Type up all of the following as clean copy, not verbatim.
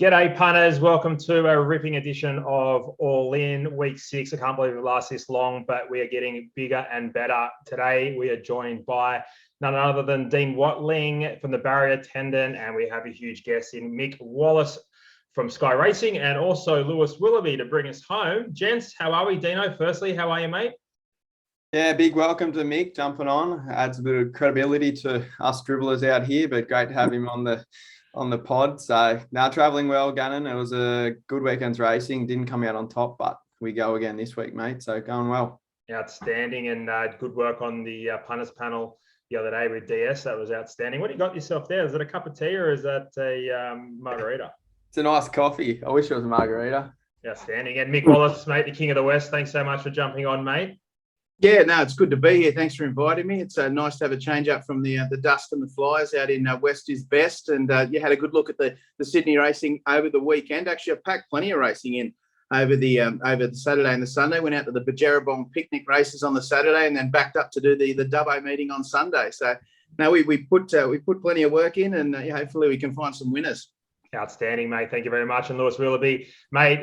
G'day punters, welcome to a ripping edition of All In Week 6. I can't believe it lasts this long, but we are getting bigger and better. Today we are joined by none other than Dean Watling from the Barrier Tendon, and we have a huge guest in Mick Wallace from Sky Racing and also Lewis Willoughby to bring us home. Gents, how are we? Dino, firstly, how are you, mate? Yeah, big welcome to Mick jumping on. Adds a bit of credibility to us dribblers out here, but great to have him on the pod. So now travelling well, Gannon. It was a good weekend's racing. Didn't come out on top, but we go again this week, mate. So going well. Outstanding, and good work on the punters panel the other day with DS. That was outstanding. What do you got yourself there? Is it a cup of tea or is that a margarita? It's a nice coffee. I wish it was a margarita. Outstanding. And Mick Wallace, mate, the King of the West. Thanks so much for jumping on, mate. Yeah, no, it's good to be here. Thanks for inviting me. It's nice to have a change up from the dust and the flies out in West is Best. And you had a good look at the Sydney racing over the weekend. Actually, I packed plenty of racing in over the Saturday and the Sunday. Went out to the Bajarabong picnic races on the Saturday and then backed up to do the Dubbo meeting on Sunday. So now we put plenty of work in, and hopefully we can find some winners. Outstanding, mate. Thank you very much. And Lewis Willoughby, mate,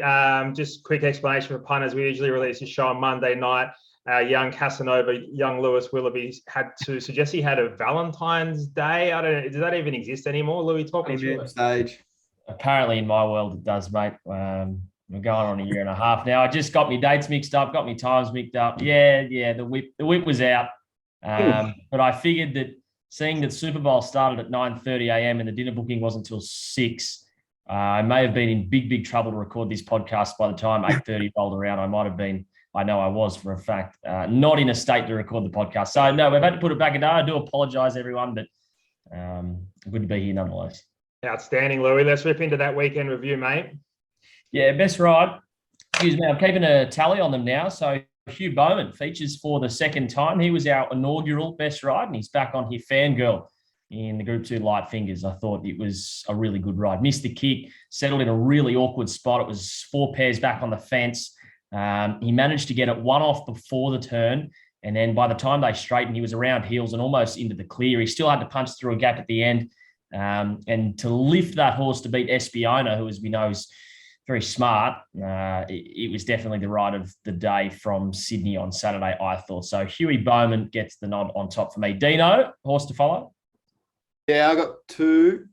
just quick explanation for punters. We usually release a show on Monday night. Young Casanova, young Lewis Willoughby had to suggest he had a Valentine's Day. I don't know. Does that even exist anymore? Louis, talk me through it. Stage. Apparently in my world it does, mate. We're going on a year and a half now. I just got my dates mixed up, got my times mixed up. Yeah, the whip was out. But I figured that seeing that Super Bowl started at 9:30 a.m. and the dinner booking wasn't until 6, I may have been in big trouble to record this podcast by the time 8:30 rolled around. I know I was for a fact, not in a state to record the podcast. So, no, we've had to put it back in. I do apologise, everyone, but good to be here nonetheless. Outstanding, Louis. Let's rip into that weekend review, mate. Yeah, best ride. Excuse me, I'm keeping a tally on them now. So, Hugh Bowman features for the second time. He was our inaugural best ride, and he's back on here, Fangirl, in the Group 2 Light Fingers. I thought it was a really good ride. Missed the kick, settled in a really awkward spot. It was 4 pairs back on the fence. He managed to get it one off before the turn, and then by the time they straightened, he was around heels and almost into the clear. He still had to punch through a gap at the end, and to lift that horse to beat Espiona, who, as we know, is very smart. It was definitely the ride of the day from Sydney on Saturday, I thought. So Huey Bowman gets the nod on top for me. Dino, horse to follow? Yeah, I got 2.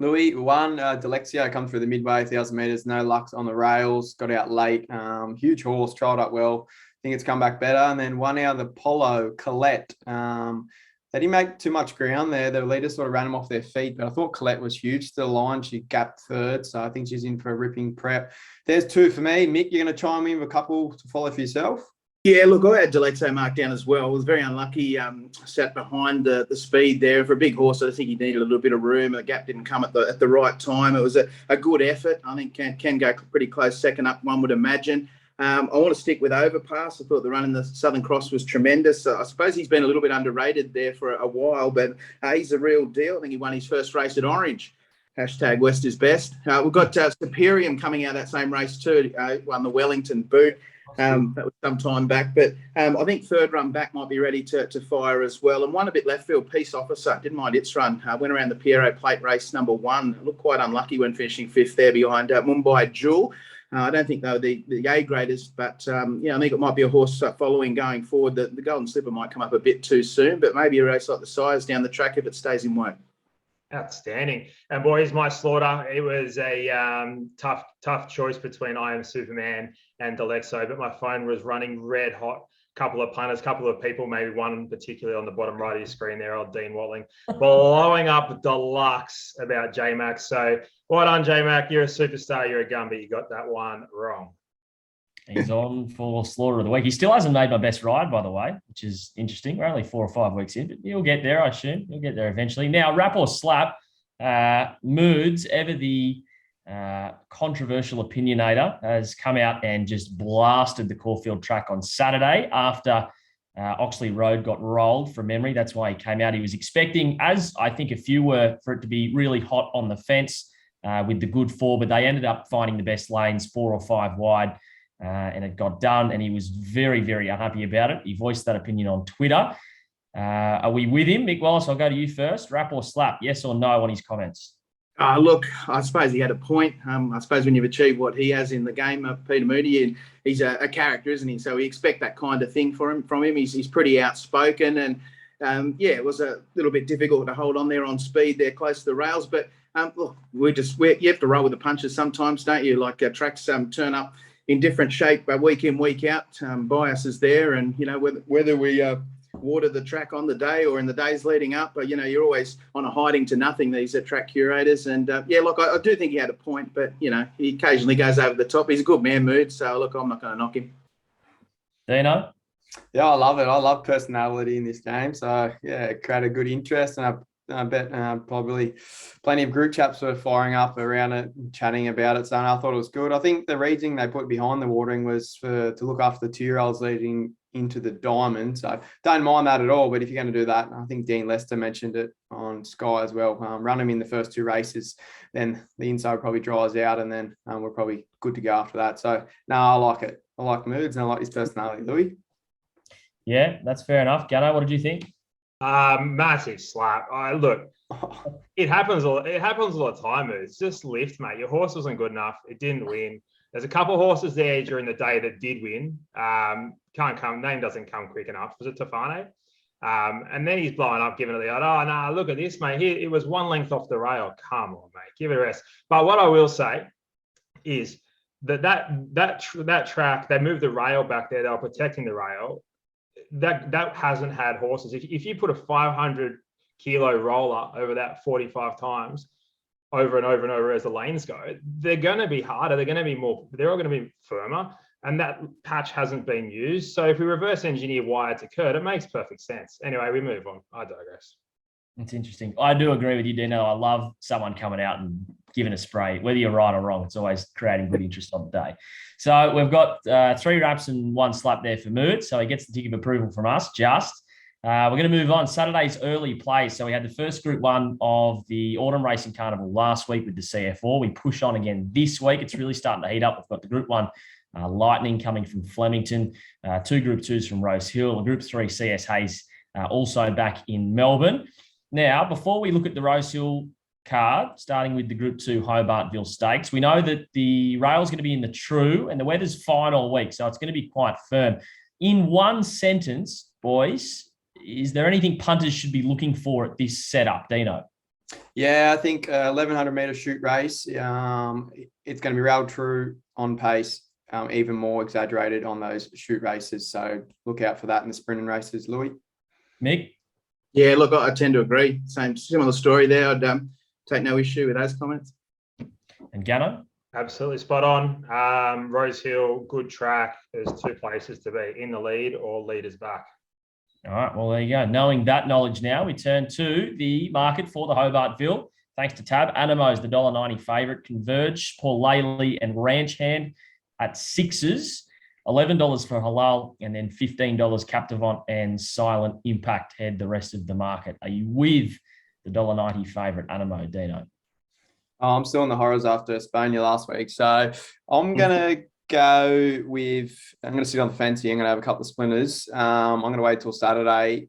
Louis, 1, Delexio come through the midway, 1,000 metres, no luck on the rails, got out late. Huge horse, trialled up well. I think it's come back better. And then 1 out of the Polo, Colette. They didn't make too much ground there. The leaders sort of ran them off their feet, but I thought Colette was huge. Still line, she gapped 3rd, so I think she's in for a ripping prep. There's 2 for me. Mick, you're going to chime in with a couple to follow for yourself? Yeah, look, I had Deletto marked down as well. I was very unlucky. Sat behind the speed there. For a big horse, I think he needed a little bit of room. The gap didn't come at the right time. It was a good effort. I think can go pretty close second up, one would imagine. I want to stick with Overpass. I thought the run in the Southern Cross was tremendous. I suppose he's been a little bit underrated there for a while, but he's a real deal. I think he won his first race at Orange. # West is Best. We've got Superium coming out that same race too. Won the Wellington Boot. That was some time back, but I think 3rd run back might be ready to fire as well. And one a bit left field, Peace Officer, didn't mind its run. Went around the Piero Plate race number 1. Looked quite unlucky when finishing 5th there behind Mumbai Jewel. I don't think they were the A graders, but I think it might be a horse following going forward. The Golden Slipper might come up a bit too soon, but maybe a race like the Sires down the track if it stays in weight. Outstanding. And boys, my slaughter, it was a tough choice between I Am Superman and Delexo, but my phone was running red hot. Couple of punters, couple of people, maybe one particularly on the bottom right of your screen there, old Dean Watling, blowing up deluxe about J-Mac. So well done, J-Mac. You're a superstar. You're a gun, but you got that one wrong. He's on for slaughter of the week. He still hasn't made my best ride, by the way, which is interesting. We're only 4 or 5 weeks in, but he'll get there, I assume. He'll get there eventually. Now, Rap or Slap, Moods, ever the controversial opinionator, has come out and just blasted the Caulfield track on Saturday after Oxley Road got rolled from memory. That's why he came out. He was expecting, as I think a few were, for it to be really hot on the fence with the good 4, but they ended up finding the best lanes, 4 or 5 wide. And it got done, and he was very, very unhappy about it. He voiced that opinion on Twitter. Are we with him? Mick Wallace, I'll go to you first. Rap or slap, yes or no on his comments? Look, I suppose he had a point. I suppose when you've achieved what he has in the game, Peter Moody, and he's a character, isn't he? So we expect that kind of thing from him. He's pretty outspoken, and it was a little bit difficult to hold on there on speed there close to the rails. But look, you have to roll with the punches sometimes, don't you? Like tracks turn up in different shape week in, week out. Bias is there, and whether we water the track on the day or in the days leading up, but you're always on a hiding to nothing, these track curators. And look, I do think he had a point, but he occasionally goes over the top. He's a good man, Mood, so look, I'm not going to knock him. Dino? Yeah, I love it. I love personality in this game. So it created good interest, and I bet probably plenty of group chats were firing up around it, chatting about it. So I thought it was good. I think the reasoning they put behind the watering was to look after the 2-year-olds leading into the diamond. So don't mind that at all. But if you're going to do that, I think Dean Lester mentioned it on Sky as well. Run them in the first 2 races, then the inside probably dries out, and then we're probably good to go after that. So I like it. I like Moods, and I like his personality, Louis. Yeah, that's fair enough. Gunnar, what did you think? Massive slap. Look, it happens all the time. It's just lift, mate. Your horse wasn't good enough. It didn't win. There's a couple of horses there during the day that did win. Name doesn't come quick enough. Was it Tofane? And then he's blowing up, giving it the oh no, look at this, mate. It was 1 length off the rail. Come on, mate. Give it a rest. But what I will say is that track, they moved the rail back there. They were protecting the rail. That hasn't had horses. If you put a 500-kilo roller over that 45 times, over and over and over as the lanes go, they're going to be harder. They're going to be more. They're all going to be firmer, and that patch hasn't been used. So if we reverse engineer why it's occurred, it makes perfect sense. Anyway, we move on. I digress. It's interesting. I do agree with you, Dino. I love someone coming out and giving a spray. Whether you're right or wrong, it's always creating good interest on the day. So we've got 3 wraps and 1 slap there for Mood. So he gets the tick of approval from us, just. We're going to move on. Saturday's early play. So we had the first Group 1 of the Autumn Racing Carnival last week with the CF4. We push on again this week. It's really starting to heat up. We've got the Group 1 Lightning coming from Flemington, 2 Group 2s from Rose Hill, and Group 3 CS Hayes also back in Melbourne. Now, before we look at the Rose Hill card, starting with the Group 2 Hobartville Stakes, we know that the rail's going to be in the true and the weather's fine all week, so it's going to be quite firm. In one sentence, boys, is there anything punters should be looking for at this setup, Dino? Yeah, I think 1,100-metre shoot race. It's going to be rail true on pace, even more exaggerated on those shoot races. So look out for that in the sprinting races, Louis. Mick? Yeah, look, I tend to agree. Similar story there. I'd take no issue with those comments. And Gano? Absolutely spot on. Rose Hill, good track. There's 2 places to be, in the lead or leaders back. All right, well, there you go. Knowing that knowledge now, we turn to the market for the Hobartville. Thanks to Tab. Anamo's the $1.90 favourite. Converge, Paul Laley and Ranch Hand at 6s. $11 for Halal, and then $15 Captivant and Silent Impact head the rest of the market. Are you with the $1.90 favourite Animo, Dino? I'm still in the horrors after Spain last week. So I'm going to go with, I'm going to sit on the fence here. I'm going to have a couple of splinters. I'm going to wait till Saturday.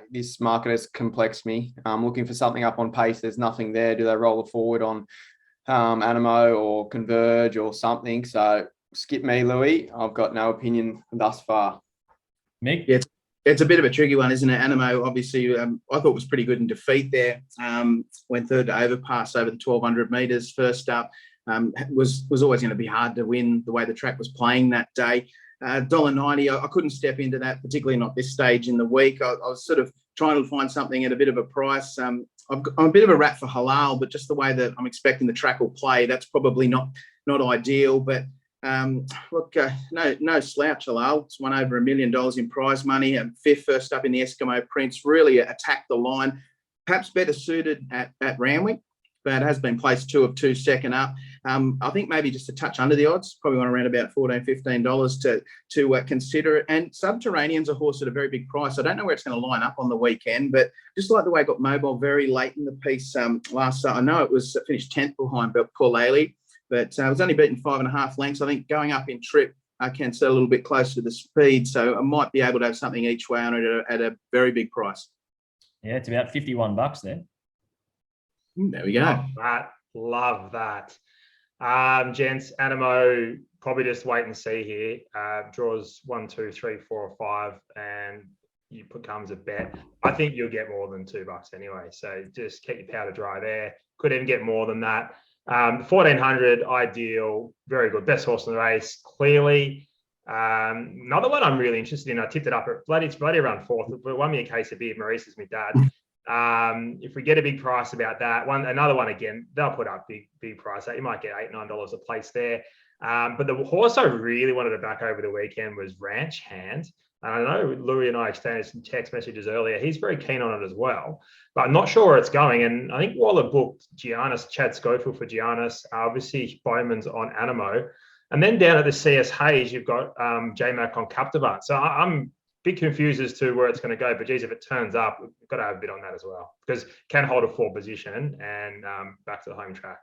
This market has complexed me. I'm looking for something up on pace. There's nothing there. Do they roll it forward on Animo or Converge or something? So skip me, Louis. I've got no opinion thus far. Mick? Yeah, it's a bit of a tricky one, isn't it? Animo, obviously, I thought was pretty good in defeat there. Went third to overpass over the 1,200 metres first up. Was always going to be hard to win the way the track was playing that day. $1.90, I couldn't step into that, particularly not this stage in the week. I was sort of trying to find something at a bit of a price. I'm a bit of a rat for Halal, but just the way that I'm expecting the track will play, that's probably not ideal. But look, no slouch, Halal. It's won over $1 million in prize money, and 5th first up in the Eskimo Prince. Really attacked the line. Perhaps better suited at Randwick, but has been placed 2 of 2 second up. I think maybe just a touch under the odds, probably want around about $14, $15 to consider it. And Subterranean's a horse at a very big price. I don't know where it's going to line up on the weekend, but just like the way it got mobile very late in the piece last, I know it was finished 10th behind Paul Laley, but it was only beaten 5.5 lengths. I think going up in trip, I can set a little bit closer to the speed, so I might be able to have something each way on it at a very big price. Yeah, it's about $51 there. There we go. Love that. Gents, Animo, probably just wait and see here. Draws 1, 2, 3, 4, or 5, and you becomes a bet. I think you'll get more than $2 anyway. So just keep your powder dry there. Could even get more than that. 1400, ideal, very good. Best horse in the race, clearly. Another one I'm really interested in. I tipped it up at it's bloody around 4th, but won me a case of beer. Maurice is my dad. If we get a big price about that another one again, they'll put up big price. You might get $8, $9 a place there. But the horse I really wanted to back over the weekend was Ranch Hand. And I know Louis and I exchanged some text messages earlier. He's very keen on it as well, but I'm not sure where it's going. And I think Waller booked Giannis, Chad Schofield for Giannis. Obviously, Bowman's on Animo. And then down at the CS Hayes, you've got J-Mac on Captivate. So I'm a bit confused as to where it's going to go. But, geez, if it turns up, we've got to have a bit on that as well, because can hold a 4 position and back to the home track.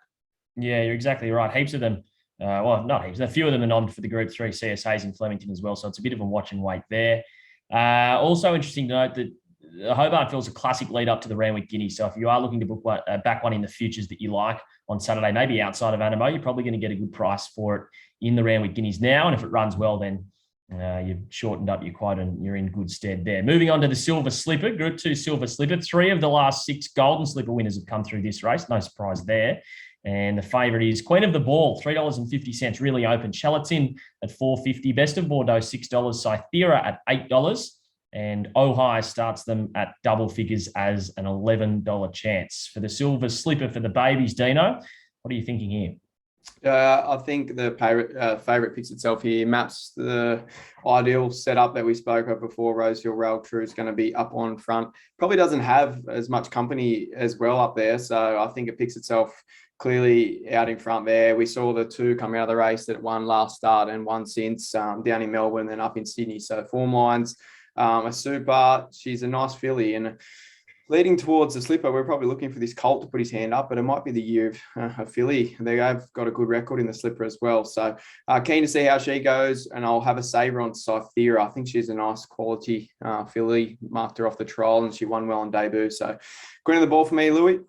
Yeah, you're exactly right. Heaps of them. Not heaps. A few of them are on for the Group 3 CS Hayes in Flemington as well. So it's a bit of a watch and wait there. Also interesting to note that Hobartville is a classic lead up to the Randwick Guinea. So if you are looking to book back one in the futures that you like on Saturday, maybe outside of Animo, you're probably going to get a good price for it in the Randwick Guineas now. And if it runs well, then you've shortened up your quote and you're in good stead there. Moving on to the Silver Slipper, Group 2 Silver Slipper. 3 of the last 6 Golden Slipper winners have come through this race. No surprise there. And the favourite is Queen of the Ball, $3.50, really open. Charlatan at $4.50. Best of Bordeaux, $6. Cythera at $8. And Ohio starts them at double figures as an $11 chance. For the Silver Slipper for the babies, Dino, what are you thinking here? I think the favourite picks itself here, maps the ideal setup that we spoke of before. Rosehill Rail True is going to be up on front. Probably doesn't have as much company as well up there. So I think it picks itself clearly out in front there. We saw the 2 coming out of the race that won last start and one since down in Melbourne and up in Sydney. So form lines, a super. She's a nice filly and leading towards the slipper. We're probably looking for this colt to put his hand up, but it might be the year of a filly. They have got a good record in the slipper as well. So keen to see how she goes, and I'll have a saver on Cythera. I think she's a nice quality filly. Marked her off the trial and she won well on debut. So Queen of the Ball for me, Louis.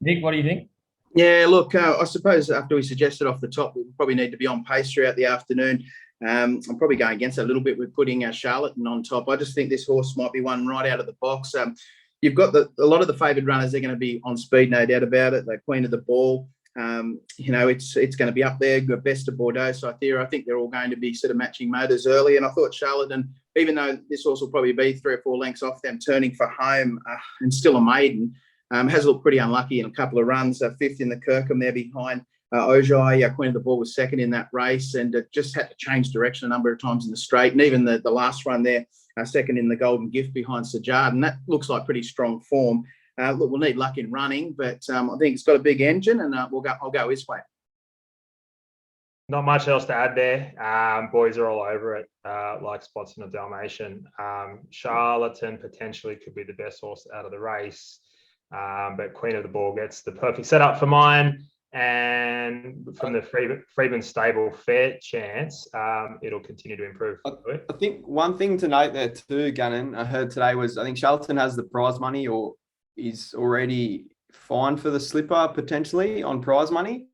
Nick, what do you think? Yeah, look, I suppose after we suggested off the top, we probably need to be on pace throughout the afternoon. I'm probably going against it a little bit with putting Charlatan on top. I just think this horse might be one right out of the box. You've got a lot of the favoured runners. They're going to be on speed, no doubt about it. They're Queen of the Ball. It's going to be up there. Got Best of Bordeaux, Cythera. I think they're all going to be sort of matching motors early. And I thought Charlatan, even though this horse will probably be 3 or 4 lengths off them, turning for home and still a maiden, has looked pretty unlucky in a couple of runs. 5th in the Kirkham there behind Ojai. Queen of the Ball was 2nd in that race and just had to change direction a number of times in the straight. And even the last run there, 2nd in the Golden Gift behind Sajard. And that looks like pretty strong form. Look, we'll need luck in running, but I think it's got a big engine and I'll go his way. Not much else to add there. Boys are all over it, like spots in a Dalmatian. Charlatan potentially could be the best horse out of the race. But Queen of the Ball gets the perfect setup for mine. And from the Freeman stable, fair chance it'll continue to improve. I think one thing to note there too, Gannon, I heard today was I think Charlatan has the prize money or is already fine for the slipper potentially on prize money.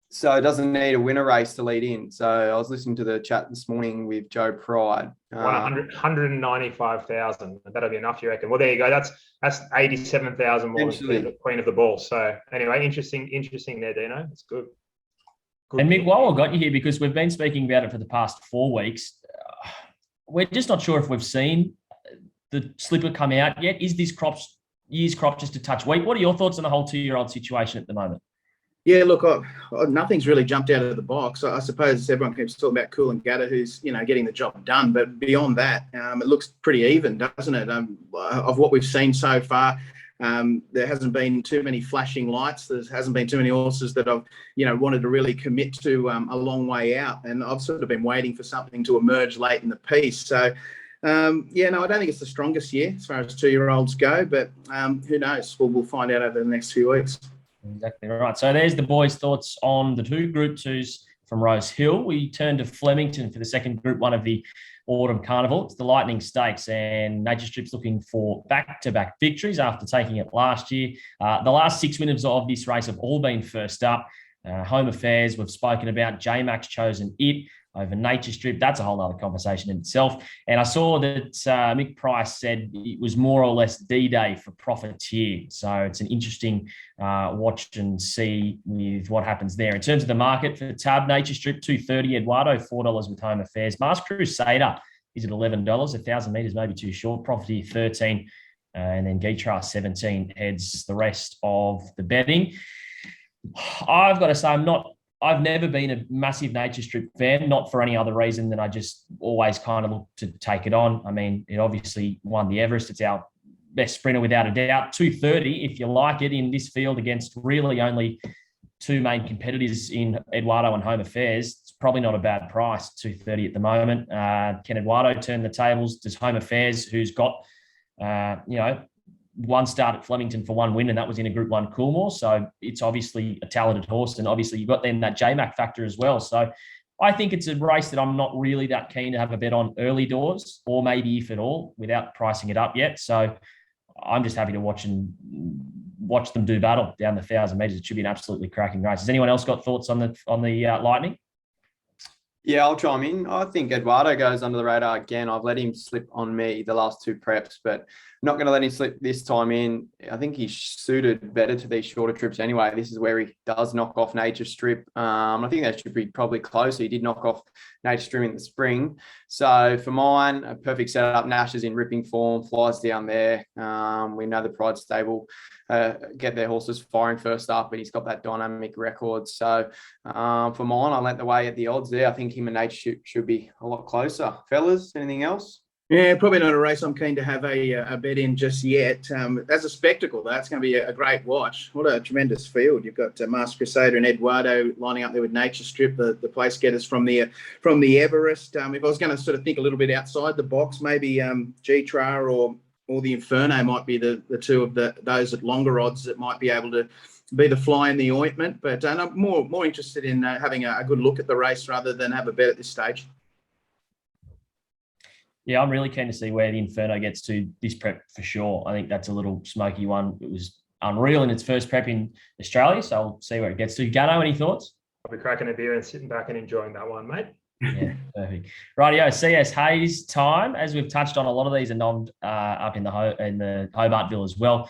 So it doesn't need a winner race to lead in. So I was listening to the chat this morning with Joe Pride. 195,000. That'll be enough, you reckon? Well, there you go. That's 87,000 more than the Queen of the Ball. So anyway, interesting there, Dino. It's good. And Mick, while I got you here, because we've been speaking about it for the past 4 weeks, we're just not sure if we've seen the slipper come out yet. Is this year's crop just a touch weak? What are your thoughts on the whole 2-year-old situation at the moment? Yeah, look, nothing's really jumped out of the box. I suppose everyone keeps talking about Cool and Gatter, who's getting the job done. But beyond that, it looks pretty even, doesn't it? Of what we've seen so far, there hasn't been too many flashing lights. There hasn't been too many horses that I've wanted to really commit to a long way out. And I've sort of been waiting for something to emerge late in the piece. So, I don't think it's the strongest year as far as 2-year-olds go. But who knows? We'll find out over the next few weeks. Exactly right. So there's the boys' thoughts on the 2 Group 2s from Rose Hill. We turn to Flemington for the second Group 1 of the Autumn Carnival. It's the Lightning Stakes, and Nature Strip's looking for back-to-back victories after taking it last year. The last 6 winners of this race have all been first up. Home Affairs, we've spoken about. J-Mac's chosen it over Nature Strip. That's a whole other conversation in itself. And I saw that Mick Price said it was more or less D-Day for Profiteer. So it's an interesting watch and see with what happens there. In terms of the market for Tab, Nature Strip, $2.30. Eduardo, $4 with Home Affairs. Masked Crusader is at $11. 1,000 metres may be too short. Profiteer, $13. And then Geitra, $17 heads the rest of the betting. I've got to say, I've never been a massive Nature Strip fan, not for any other reason than I just always kind of look to take it on. I mean, it obviously won the Everest. It's our best sprinter without a doubt. 230, if you like it, in this field against really only two main competitors in Eduardo and Home Affairs. It's probably not a bad price, 230 at the moment. Can Eduardo turn the tables? Does Home Affairs, who's got, one start at Flemington for one win, and that was in a Group 1 Coolmore. So it's obviously a talented horse, and obviously you've got then that J-Mac factor as well. So I think it's a race that I'm not really that keen to have a bet on early doors, or maybe if at all, without pricing it up yet. So I'm just happy to watch them do battle down the 1,000 metres. It should be an absolutely cracking race. Has anyone else got thoughts on the Lightning? Yeah, I'll chime in. I think Eduardo goes under the radar again. I've let him slip on me the last 2 preps, but not going to let him slip this time in. I think he's suited better to these shorter trips anyway. This is where he does knock off Nature Strip. I think that should be probably close. He did knock off Nature Strip in the spring. So for mine, a perfect setup. Nash is in ripping form, flies down there. We know the Pride stable get their horses firing first up, and he's got that dynamic record. So for mine, I lent the way at the odds there. I think him and Nature should be a lot closer. Fellas, anything else? Yeah, probably not a race I'm keen to have a bet in just yet. As a spectacle, that's going to be a great watch. What a tremendous field. You've got Masked Crusader and Eduardo lining up there with Nature Strip, the place getters from the Everest. If I was going to sort of think a little bit outside the box, maybe Geitra or the Inferno might be the two of those at longer odds that might be able to be the fly in the ointment. But I'm more interested in having a good look at the race rather than have a bet at this stage. Yeah, I'm really keen to see where the Inferno gets to this prep for sure. I think that's a little smoky one. It was unreal in its first prep in Australia, so I'll see where it gets to. Gano, any thoughts? I'll be cracking a beer and sitting back and enjoying that one, mate. Yeah, perfect. Rightio, CS Hayes time. As we've touched on, a lot of these are nommed up in the Hobartville as well.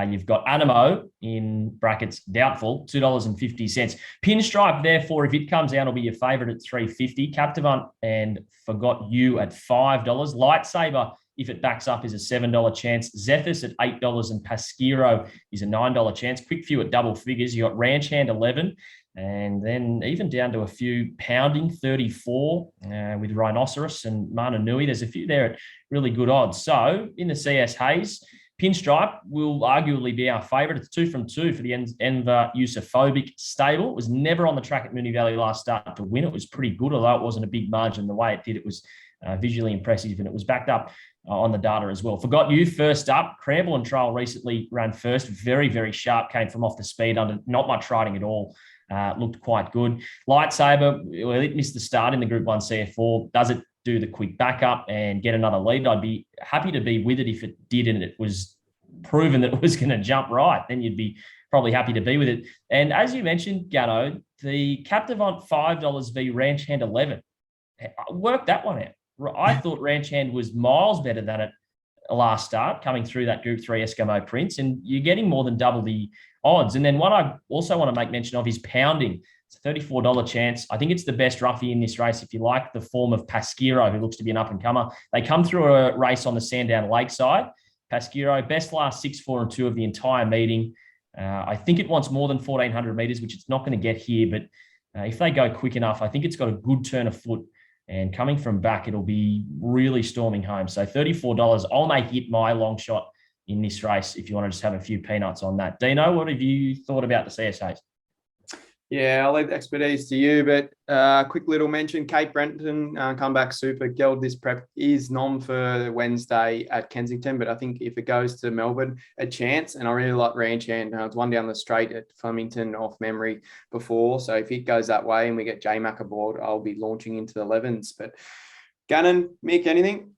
You've got Animo in brackets doubtful, $2.50. Pinstripe, therefore, if it comes out, will be your favourite at $3.50. Captivant and Forgot You at $5. Lightsaber, if it backs up, is a $7 chance. Zethus at $8 and Pasquiro is a $9 chance. Quick Few at double figures. You got Ranch Hand 11. And then even down to a few pounding, 34 with Rhinoceros and Mana Nui. There's a few there at really good odds. So in the CS Hayes, Pinstripe will arguably be our favourite. It's 2 from 2 for the Enver Usophobic stable. It was never on the track at Moonee Valley last start to win. It was pretty good, although it wasn't a big margin. The way it did, it was visually impressive, and it was backed up on the data as well. Forgot You first up. Kremlin Trial recently ran first. Very, very sharp. Came from off the speed under not much riding at all. Looked quite good. Lightsaber, well, it missed the start in the Group 1 CF4. Does it do the quick backup and get another lead? I'd be happy to be with it if it did and it was proven that it was going to jump right. Then you'd be probably happy to be with it. And as you mentioned, Gatto, the Captivant $5 v Ranch Hand 11. Work that one out. I thought Ranch Hand was miles better than it last start, coming through that Group 3 Eskimo Prince, and you're getting more than double the odds. And then one I also want to make mention of is Pounding. It's a $34 chance. I think it's the best roughie in this race, if you like the form of Pasquiro, who looks to be an up-and-comer. They come through a race on the Sandown Lakeside. Pasquiro, best last 6, 4 and 2 of the entire meeting. I think it wants more than 1,400 metres, which it's not going to get here. But if they go quick enough, I think it's got a good turn of foot. And coming from back, it'll be really storming home. So $34, I'll make it my long shot in this race if you want to just have a few peanuts on that. Dino, what have you thought about the CSAs? Yeah, I'll leave the expertise to you, but quick little mention, Kate Brenton, comeback super. Geld this prep is nom for Wednesday at Kensington, but I think if it goes to Melbourne, a chance. And I really like Ranch Hand. It's one down the straight at Flemington off memory before. So if it goes that way and we get J-Mac aboard, I'll be launching into the 11s. But Gannon, Mick, anything?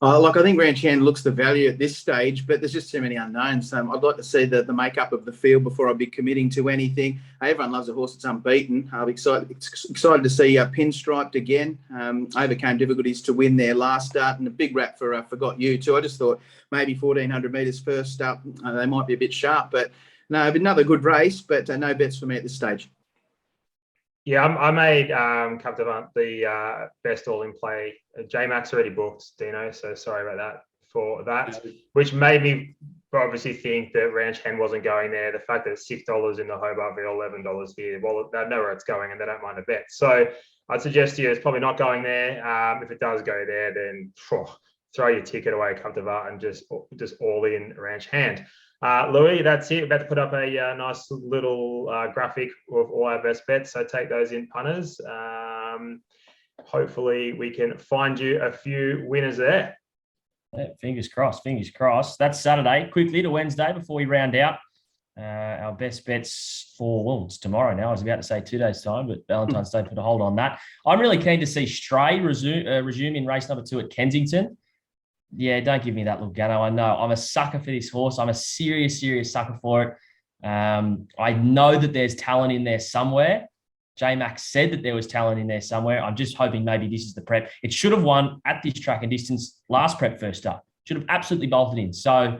I think Ranch Hand looks the value at this stage, but there's just too many unknowns. I'd like to see the makeup of the field before I'd be committing to anything. Everyone loves a horse that's unbeaten. I'm excited to see Pinstriped again. Overcame difficulties to win their last start, and a big rap for Forgot You too. I just thought maybe 1,400 metres first up, they might be a bit sharp, but no, another good race, but no bets for me at this stage. Yeah, I made Captivant the best all-in play. J-Max already booked, Dino, so sorry about that for that, which made me obviously think that Ranch Hand wasn't going there. The fact that it's $6 in the Hobartville, $11 here, well, they know where it's going and they don't mind a bet. So I'd suggest to you it's probably not going there. If it does go there, then throw your ticket away, Captivant, and just all in Ranch Hand. Louis, that's it. We're about to put up a nice little graphic of all our best bets. So take those in, punters. Hopefully we can find you a few winners there. Yeah, fingers crossed, fingers crossed. That's Saturday. Quickly to Wednesday before we round out our best bets for, well, it's tomorrow now. I was about to say 2 days' time, but Valentine's Day put a hold on that. I'm really keen to see Stray resume in race number 2 at Kensington. Yeah, don't give me that Lugano. I know. I'm a sucker for this horse. I'm a serious sucker for it. I know that there's talent in there somewhere. J-Max said that there was talent in there somewhere. I'm just hoping maybe this is the prep. It should have won at this track and distance last prep first up. Should have absolutely bolted in. So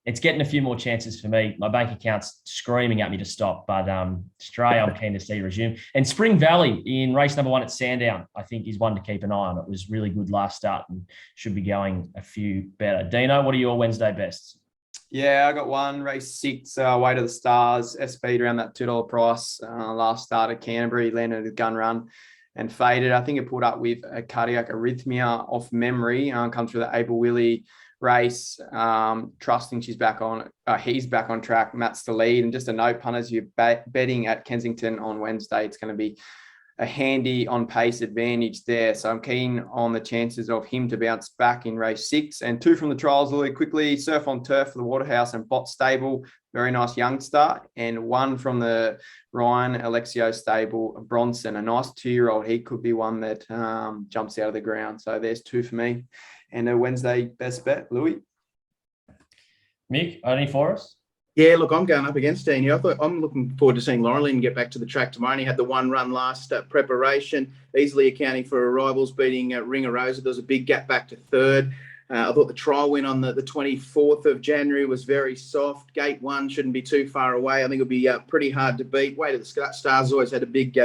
it's getting a few more chances for me. My bank account's screaming at me to stop, but Stray, I'm keen to see resume. And Spring Valley in race number 1 at Sandown, I think is one to keep an eye on. It was really good last start and should be going a few better. Dino, what are your Wednesday bests? Yeah, I got one, race 6, Way to the Stars, SP around that $2 price. Last start at Canterbury, landed a gun run and faded. I think it pulled up with a cardiac arrhythmia off memory. Comes through the Abel Willie race, trusting he's back on track. Matt's the lead. And just a note, punters, you're betting at Kensington on Wednesday. It's going to be a handy on pace advantage there. So I'm keen on the chances of him to bounce back in race 6. And 2 from the trials really quickly, Surf on Turf for the Waterhouse and Bot Stable. Very nice young start. And 1 from the Ryan Alexio stable, Bronson, a nice 2-year-old. He could be one that jumps out of the ground. So there's 2 for me. And a Wednesday best bet, Louis. Mick, any for us? Yeah, look, I'm going up against Dean. I'm looking forward to seeing Laureline get back to the track tomorrow. He had the 1 run last preparation, easily accounting for arrivals, beating Ringer Rosa. There was a big gap back to 3rd. I thought the trial win on the 24th of January was very soft. Gate 1 shouldn't be too far away. I think it'll be pretty hard to beat. Way to the Stars always had a big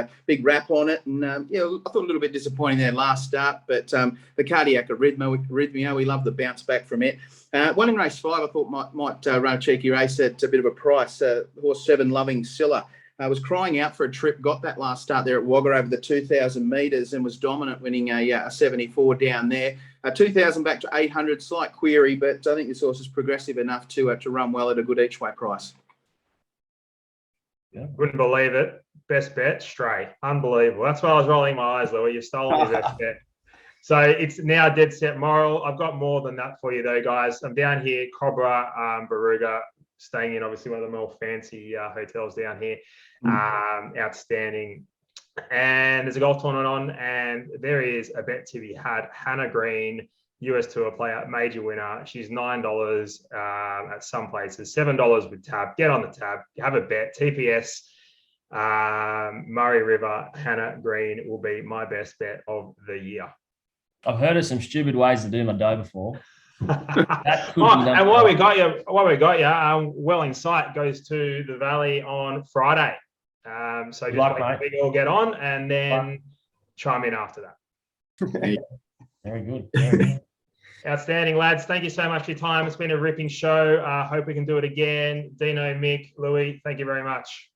rap on it. And, I thought a little bit disappointing there last start. But the cardiac arrhythmia, we love the bounce back from it. 1 in race 5, I thought might run a cheeky race at a bit of a price. Horse 7, Loving Silla. Was crying out for a trip, got that last start there at Wagga over the 2,000 metres and was dominant, winning a 74 down there. 2,000 back to 800, slight query, but I think this horse is progressive enough to run well at a good each way price. Yeah, wouldn't believe it. Best bet, Stray. Unbelievable. That's why I was rolling my eyes, Louis. You've stolen your best bet. So it's now dead set moral. I've got more than that for you, though, guys. I'm down here, Cobra, Baruga, staying in obviously one of the more fancy hotels down here. Outstanding. And there's a golf tournament on, and there is a bet to be had. Hannah Green, US Tour player, major winner. She's $9 at some places, $7 with tab. Get on the tab, have a bet. TPS, Murray River, Hannah Green will be my best bet of the year. I've heard of some stupid ways to do my dough before. And while we got you, Well in Sight goes to the Valley on Friday. So just we all get on and then chime in after that. Very good. Very good. Outstanding, lads. Thank you so much for your time. It's been a ripping show. Hope we can do it again. Dino, Mick, Louis, thank you very much.